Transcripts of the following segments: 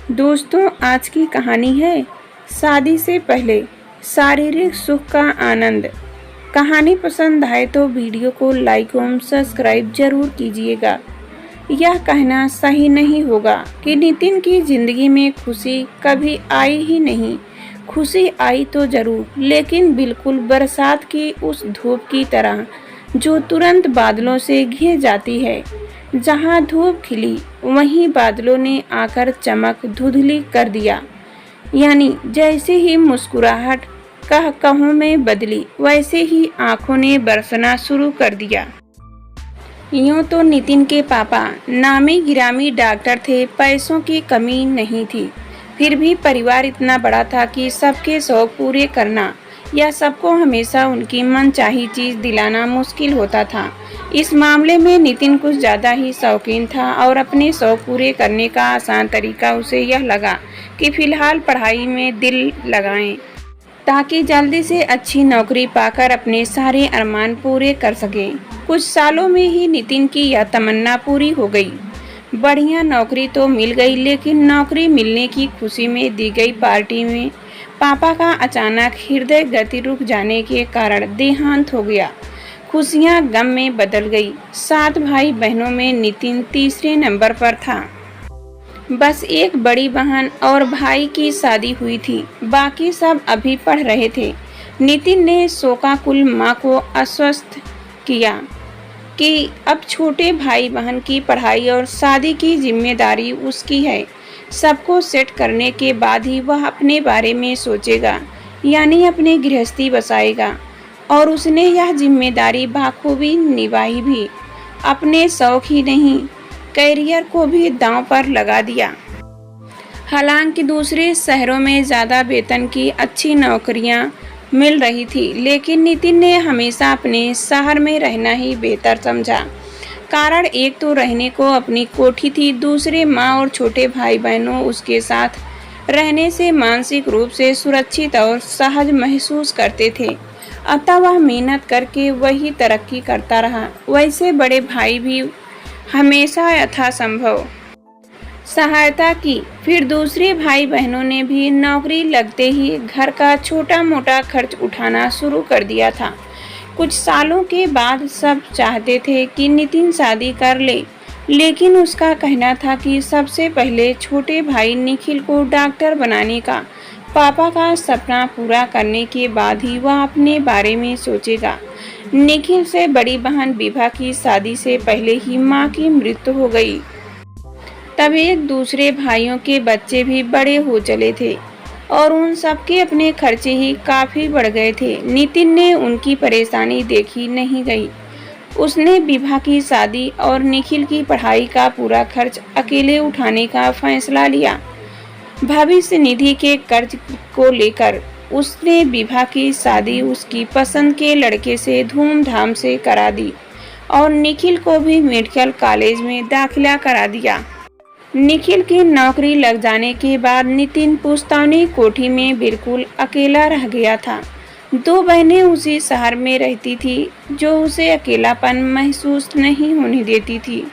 दोस्तों, आज की कहानी है शादी से पहले शारीरिक सुख का आनंद। कहानी पसंद आए तो वीडियो को लाइक और सब्सक्राइब जरूर कीजिएगा। यह कहना सही नहीं होगा कि नितिन की जिंदगी में खुशी कभी आई ही नहीं। खुशी आई तो जरूर, लेकिन बिल्कुल बरसात की उस धूप की तरह जो तुरंत बादलों से घिर जाती है। जहां धूप खिली वहीं बादलों ने आकर चमक धुंधली कर दिया। यानी जैसे ही मुस्कुराहट कहकहों में बदली, वैसे ही आंखों ने बरसना शुरू कर दिया। यूं तो नितिन के पापा नामी गिरामी डॉक्टर थे, पैसों की कमी नहीं थी। फिर भी परिवार इतना बड़ा था कि सबके शौक पूरे करना या सबको हमेशा उनकी मनचाही चीज दिलाना मुश्किल होता था। इस मामले में नितिन कुछ ज़्यादा ही शौकीन था और अपने शौक पूरे करने का आसान तरीका उसे यह लगा कि फिलहाल पढ़ाई में दिल लगाएं, ताकि जल्दी से अच्छी नौकरी पाकर अपने सारे अरमान पूरे कर सके। कुछ सालों में ही नितिन की यह तमन्ना पूरी हो गई। बढ़िया नौकरी तो मिल गई, लेकिन नौकरी मिलने की खुशी में दी गई पार्टी में पापा का अचानक हृदय गति रुक जाने के कारण देहांत हो गया। खुशियां गम में बदल गई। 7 भाई बहनों में नितिन तीसरे नंबर पर था। बस एक बड़ी बहन और भाई की शादी हुई थी, बाकी सब अभी पढ़ रहे थे। नितिन ने शोकाकुल मां को आश्वस्त किया कि अब छोटे भाई बहन की पढ़ाई और शादी की जिम्मेदारी उसकी है। सबको सेट करने के बाद ही वह अपने बारे में सोचेगा, यानी अपनी गृहस्थी बसाएगा। और उसने यह जिम्मेदारी बाखूबी निभाई भी। अपने शौक ही नहीं, कैरियर को भी दांव पर लगा दिया। हालांकि दूसरे शहरों में ज़्यादा वेतन की अच्छी नौकरियां मिल रही थी, लेकिन नितिन ने हमेशा अपने शहर में रहना ही बेहतर समझा। कारण एक तो रहने को अपनी कोठी थी, दूसरे माँ और छोटे भाई बहनों उसके साथ रहने से मानसिक रूप से सुरक्षित और सहज महसूस करते थे। अतः वह मेहनत करके वही तरक्की करता रहा। वैसे बड़े भाई भी हमेशा यथासंभव सहायता की। फिर दूसरे भाई बहनों ने भी नौकरी लगते ही घर का छोटा मोटा खर्च उठाना शुरू कर दिया था। कुछ सालों के बाद सब चाहते थे कि नितिन शादी कर ले, लेकिन उसका कहना था कि सबसे पहले छोटे भाई निखिल को डॉक्टर बनाने का, पापा का सपना पूरा करने के बाद ही वह अपने बारे में सोचेगा। निखिल से बड़ी बहन विभा की शादी से पहले ही मां की मृत्यु हो गई। तब एक दूसरे भाइयों के बच्चे भी बड़े हो चले थे और उन सबके अपने खर्चे ही काफी बढ़ गए थे। नितिन ने उनकी परेशानी देखी नहीं गई। उसने विभा की शादी और निखिल की पढ़ाई का पूरा खर्च अकेले उठाने का फैसला लिया। भविष्य निधि के कर्ज को लेकर उसने विभा की शादी उसकी पसंद के लड़के से धूमधाम से करा दी और निखिल को भी मेडिकल कॉलेज में दाखिला करा दिया। निखिल की नौकरी लग जाने के बाद नितिन पुश्तौनी कोठी में बिल्कुल अकेला रह गया था। 2 बहनें उसी शहर में रहती थी, जो उसे अकेलापन महसूस नहीं होने देती थी।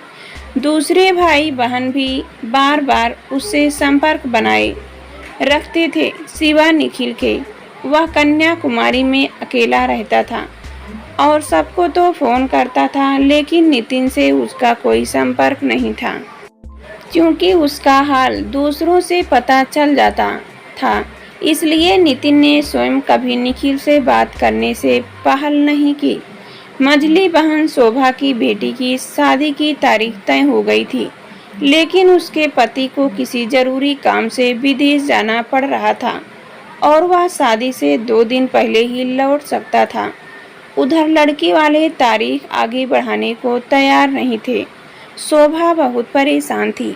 दूसरे भाई बहन भी बार बार उससे संपर्क बनाए रखते थे, सिवा निखिल के। वह कन्याकुमारी में अकेला रहता था और सबको तो फोन करता था, लेकिन नितिन से उसका कोई संपर्क नहीं था, क्योंकि उसका हाल दूसरों से पता चल जाता था। इसलिए नितिन ने स्वयं कभी निखिल से बात करने से पहल नहीं की। मझली बहन शोभा की बेटी की शादी की तारीख तय हो गई थी, लेकिन उसके पति को किसी जरूरी काम से विदेश जाना पड़ रहा था और वह शादी से 2 दिन पहले ही लौट सकता था। उधर लड़की वाले तारीख आगे बढ़ाने को तैयार नहीं थे। शोभा बहुत परेशान थी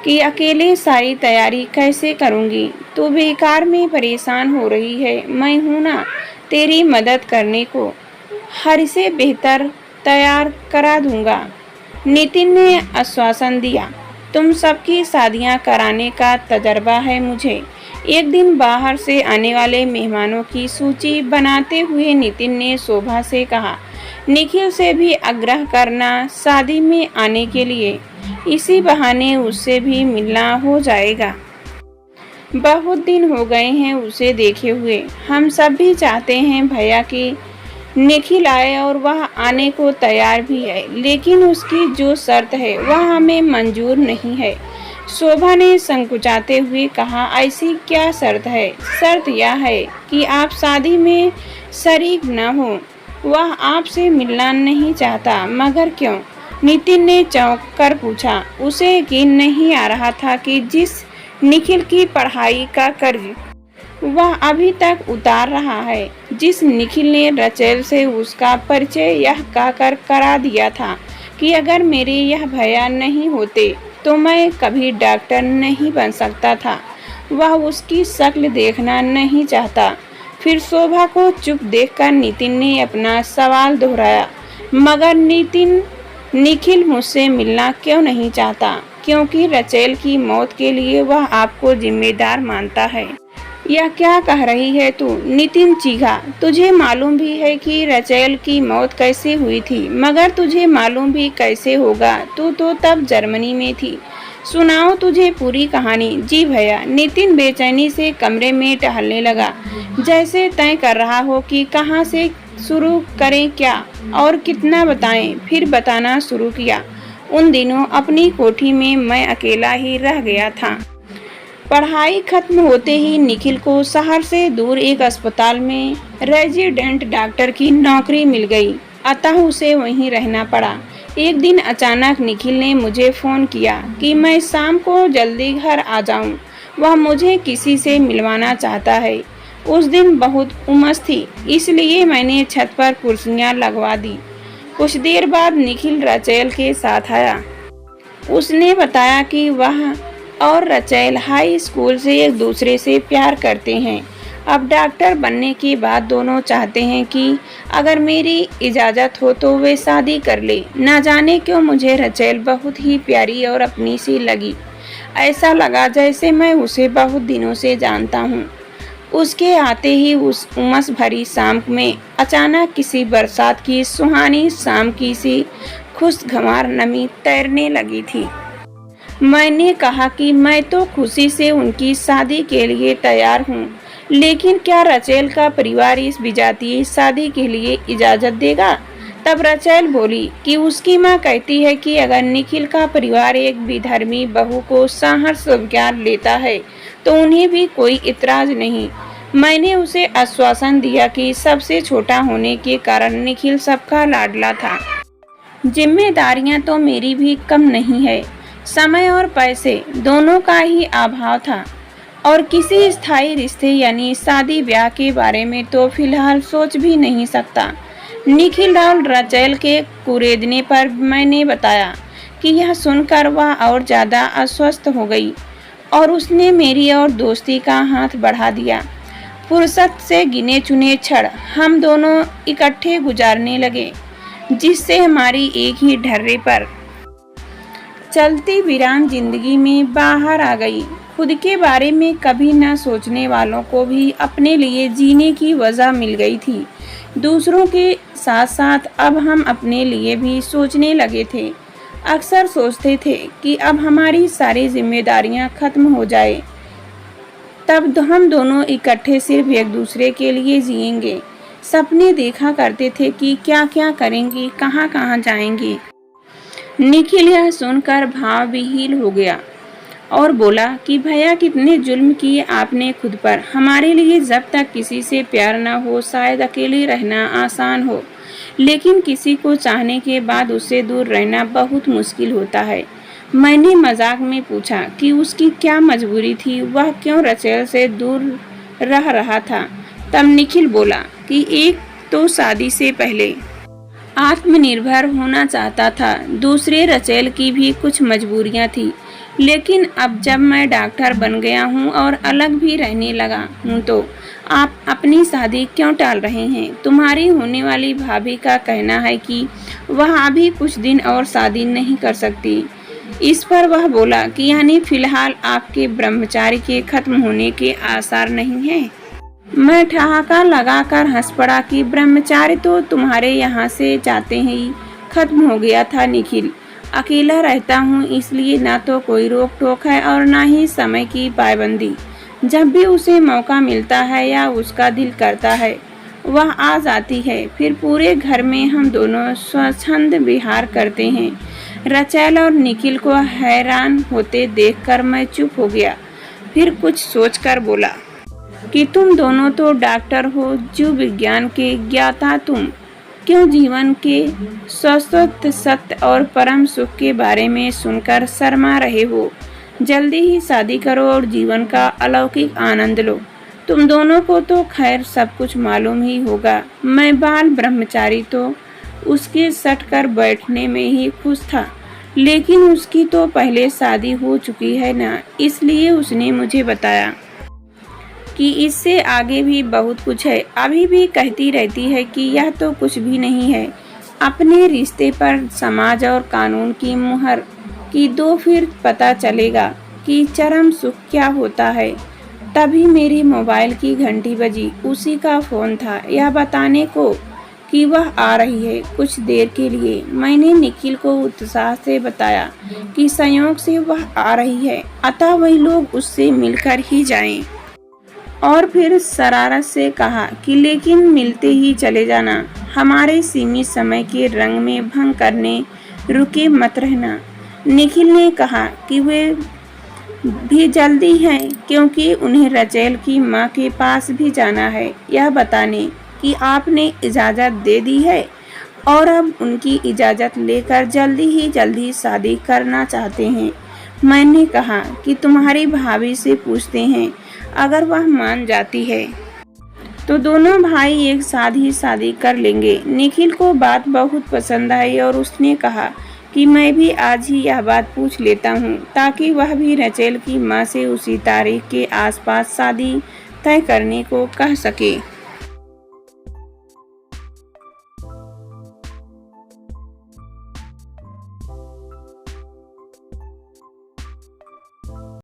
कि अकेले सारी तैयारी कैसे करूंगी। तू बेकार में परेशान हो रही है, मैं हूं ना तेरी मदद करने को। हर से बेहतर तैयार करा दूंगा। नितिन ने आश्वासन दिया। तुम सबकी शादियां कराने का तजर्बा है मुझे। एक दिन बाहर से आने वाले मेहमानों की सूची बनाते हुए नितिन ने शोभा से कहा निखिल से भी आग्रह करना शादी में आने के लिए। इसी बहाने उससे भी मिलना हो जाएगा। बहुत दिन हो गए हैं उसे देखे हुए। हम सब भी चाहते हैं भैया कि निखिल आए और वह आने को तैयार भी है, लेकिन उसकी जो शर्त है वह हमें मंजूर नहीं है। शोभा ने संकुचाते हुए कहा, ऐसी क्या शर्त है? शर्त यह है कि आप शादी में शरीक न हो। वह आपसे मिलना नहीं चाहता। मगर क्यों? नितिन ने चौंक कर पूछा। उसे यकीन नहीं आ रहा था कि जिस निखिल की पढ़ाई का कर्ज वह अभी तक उतार रहा है, जिस निखिल ने रचेल से उसका परिचय यह कहकर करा दिया था कि अगर मेरे यह भैया नहीं होते तो मैं कभी डॉक्टर नहीं बन सकता था, वह उसकी शक्ल देखना नहीं चाहता। फिर शोभा को चुप देखकर नितिन ने अपना सवाल दोहराया, मगर निखिल मुझसे मिलना क्यों नहीं चाहता? क्योंकि रचेल की मौत के लिए वह आपको जिम्मेदार मानता है। यह क्या कह रही है तू? नितिन चीखा। तुझे मालूम भी है कि रचेल की मौत कैसे हुई थी? मगर तुझे मालूम भी कैसे होगा? तू तो तब जर्मनी में थी। सुनाओ तुझे पूरी कहानी। जी भैया। नितिन बेचैनी से कमरे में टहलने लगा, जैसे तय कर रहा हो कि कहाँ से शुरू करें, क्या और कितना बताएं। फिर बताना शुरू किया। उन दिनों अपनी कोठी में मैं अकेला ही रह गया था। पढ़ाई खत्म होते ही निखिल को शहर से दूर एक अस्पताल में रेजिडेंट डॉक्टर की नौकरी मिल गई, अतः उसे वहीं रहना पड़ा। एक दिन अचानक निखिल ने मुझे फ़ोन किया कि मैं शाम को जल्दी घर आ जाऊं। वह मुझे किसी से मिलवाना चाहता है। उस दिन बहुत उमस थी, इसलिए मैंने छत पर कुर्सियां लगवा दी। कुछ देर बाद निखिल रचेल के साथ आया। उसने बताया कि वह और रचेल हाई स्कूल से एक दूसरे से प्यार करते हैं। अब डॉक्टर बनने के बाद दोनों चाहते हैं कि अगर मेरी इजाज़त हो तो वे शादी कर ले। न जाने क्यों मुझे रचेल बहुत ही प्यारी और अपनी सी लगी। ऐसा लगा जैसे मैं उसे बहुत दिनों से जानता हूँ। उसके आते ही उस उमस भरी शाम में अचानक किसी बरसात की सुहानी शाम की सी खुशगवार नमी तैरने लगी थी। मैंने कहा कि मैं तो खुशी से उनकी शादी के लिए तैयार हूँ, लेकिन क्या रचेल का परिवार इस विजातीय शादी के लिए इजाज़त देगा? तब रचेल बोली कि उसकी माँ कहती है कि अगर निखिल का परिवार एक विधर्मी बहू को सहर्ष स्वीकार लेता है तो उन्हें भी कोई इतराज नहीं। मैंने उसे आश्वासन दिया कि सबसे छोटा होने के कारण निखिल सबका लाडला था। जिम्मेदारियां तो मेरी भी कम नहीं है। समय और पैसे दोनों का ही अभाव था और किसी स्थायी रिश्ते यानी शादी ब्याह के बारे में तो फिलहाल सोच भी नहीं सकता। निखिल और रचेल के कुरेदने पर मैंने बताया कि यह सुनकर वह और ज़्यादा अस्वस्थ हो गई और उसने मेरी और दोस्ती का हाथ बढ़ा दिया। फुर्सत से गिने चुने क्षण हम दोनों इकट्ठे गुजारने लगे, जिससे हमारी एक ही ढर्रे पर चलती वीरान जिंदगी में बाहर आ गई। खुद के बारे में कभी न सोचने वालों को भी अपने लिए जीने की वजह मिल गई थी। दूसरों के साथ साथ अब हम अपने लिए भी सोचने लगे थे। अक्सर सोचते थे कि अब हमारी सारी जिम्मेदारियां खत्म हो जाए, तब हम दोनों इकट्ठे सिर्फ एक दूसरे के लिए जिएंगे। सपने देखा करते थे कि क्या क्या करेंगे, कहाँ कहाँ जाएंगे। निखिल यह सुनकर भाव विहीन हो गया और बोला कि भैया कितने जुल्म किए आपने खुद पर। हमारे लिए जब तक किसी से प्यार न हो शायद अकेले रहना आसान हो, लेकिन किसी को चाहने के बाद उससे दूर रहना बहुत मुश्किल होता है। मैंने मजाक में पूछा कि उसकी क्या मजबूरी थी, वह क्यों रचेल से दूर रह रहा था। तब निखिल बोला कि एक तो शादी से पहले आत्मनिर्भर होना चाहता था, दूसरे रचेल की भी कुछ मजबूरियां थी। लेकिन अब जब मैं डॉक्टर बन गया हूं और अलग भी रहने लगा हूं तो आप अपनी शादी क्यों टाल रहे हैं? तुम्हारी होने वाली भाभी का कहना है कि वह अभी कुछ दिन और शादी नहीं कर सकती। इस पर वह बोला कि यानी फिलहाल आपके ब्रह्मचारी के खत्म होने के आसार नहीं हैं। मैं ठहाका लगाकर हंस पड़ा कि ब्रह्मचारी तो तुम्हारे यहाँ से जाते ही खत्म हो गया था निखिल। अकेला रहता हूँ इसलिए ना तो कोई रोक टोक है और ना ही समय की पाबंदी। जब भी उसे मौका मिलता है या उसका दिल करता है वह आ जाती है। फिर पूरे घर में हम दोनों स्वच्छंद विहार करते हैं। रचेल और निखिल को हैरान होते देखकर मैं चुप हो गया। फिर कुछ सोचकर बोला कि तुम दोनों तो डॉक्टर हो, जीव विज्ञान के ज्ञाता तुम क्यों जीवन के शाश्वत सत्य और परम सुख के बारे में सुनकर शर्मा रहे हो। जल्दी ही शादी करो और जीवन का अलौकिक आनंद लो। तुम दोनों को तो खैर सब कुछ मालूम ही होगा। मैं बाल ब्रह्मचारी तो उसके सट कर बैठने में ही खुश था, लेकिन उसकी तो पहले शादी हो चुकी है ना, इसलिए उसने मुझे बताया कि इससे आगे भी बहुत कुछ है। अभी भी कहती रहती है कि यह तो कुछ भी नहीं है। अपने रिश्ते पर समाज और कानून की मुहर की दो, फिर पता चलेगा कि चरम सुख क्या होता है। तभी मेरी मोबाइल की घंटी बजी। उसी का फोन था, यह बताने को कि वह आ रही है कुछ देर के लिए। मैंने निखिल को उत्साह से बताया कि संयोग से वह आ रही है, अतः वही लोग उससे मिलकर ही जाएं। और फिर शरारत से कहा कि लेकिन मिलते ही चले जाना, हमारे सीमित समय के रंग में भंग करने रुके मत रहना। निखिल ने कहा कि वे भी जल्दी है क्योंकि उन्हें रचेल की माँ के पास भी जाना है, यह बताने कि आपने इजाज़त दे दी है और अब उनकी इजाज़त लेकर जल्दी शादी करना चाहते हैं। मैंने कहा कि तुम्हारी भाभी से पूछते हैं, अगर वह मान जाती है तो दोनों भाई एक साथ ही शादी कर लेंगे। निखिल को बात बहुत पसंद आई और उसने कहा कि मैं भी आज ही यह बात पूछ लेता हूँ ताकि वह भी रचेल की माँ से उसी तारीख के आसपास शादी तय करने को कह सके।